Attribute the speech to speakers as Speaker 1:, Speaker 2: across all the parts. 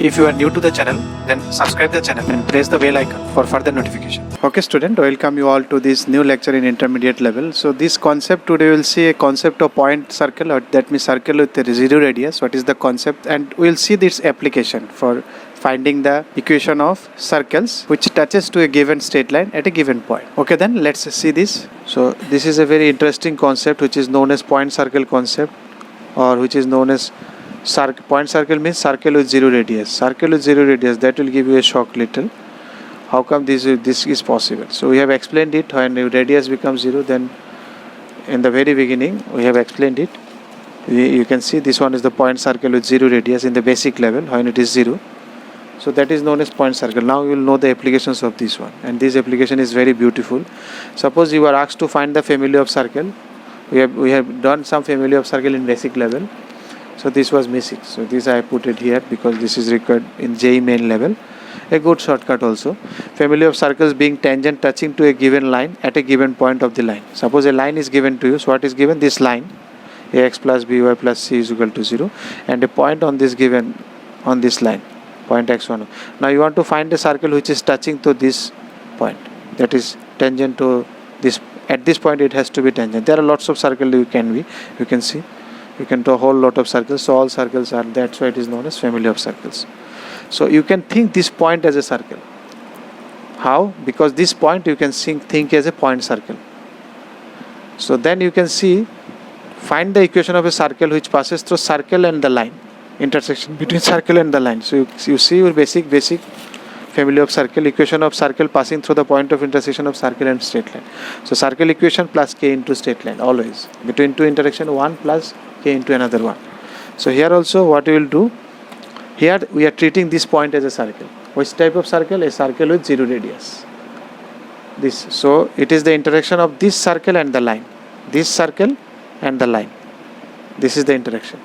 Speaker 1: If you are new to the channel, then subscribe the channel and press the bell icon for further notification. Okay student, welcome you all to this new lecture in intermediate level. So this concept today we will see a concept of point circle, or that means circle with a zero radius. What is the concept? And we will see this application for finding the equation of circles which touches to a given straight line at a given point. Okay, then let's see this. So this is a very interesting concept which is known as point circle concept, or which is known as point circle means circle with zero radius. Circle with zero radius, that will give you a shock little. How come this is possible? So we have explained it. When radius becomes zero, then in the very beginning we have explained it. You can see this one is the point circle with zero radius in the basic level when it is zero. So that is known as point circle. Now you will know the applications of this one, and this application is very beautiful. Suppose you are asked to find the family of circle. We have done some family of circle in basic level. So this was missing. So this I put it here because this is required in JEE Main level. A good shortcut also. Family of circles being tangent touching to a given line at a given point of the line. Suppose a line is given to you. So what is given? This line, ax plus by plus c is equal to 0, and a point on this given on this line, point x1. Now you want to find a circle which is touching to this point, that is tangent to this. At this point it has to be tangent. There are lots of circles you can see. You can draw a whole lot of circles. So all circles are, that's why it is known as family of circles. So you can think this point as a circle. How? Because this point you can think as a point circle. So then you can see, find the equation of a circle which passes through circle and the line, intersection between circle and the line. So you see your basic family of circle, equation of circle passing through the point of intersection of circle and straight line. So circle equation plus k into straight line, always between two intersection, 1 plus k into another one. So here also what we will do, here we are treating this point as a circle. Which type of circle? A circle with zero radius. This, so it is the interaction of this circle and the line, this circle and the line. This is the interaction.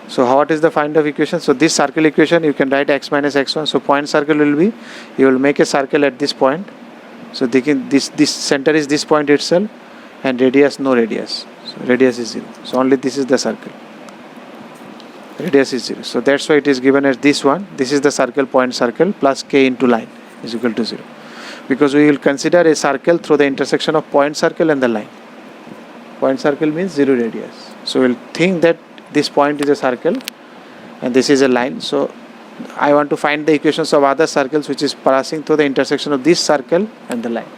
Speaker 1: So what is the find of equation? So this circle equation you can write x minus x1. So point circle will be, you will make a circle at this point. So this center is this point itself, and radius no radius. So radius is 0. So only this is the circle. Radius is 0. So that's why it is given as this one. This is the circle, point circle plus k into line is equal to 0. Because we will consider a circle through the intersection of point circle and the line. Point circle means 0 radius. So we'll think that this point is a circle and this is a line. So I want to find the equations of other circles which is passing through the intersection of this circle and the line.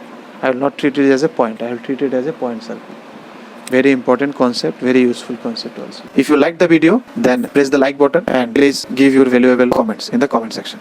Speaker 1: I will not treat it as a point. I will treat it as a point circle. Very important concept, very useful concept also. If you like the video, then press the like button and please give your valuable comments in the comment section.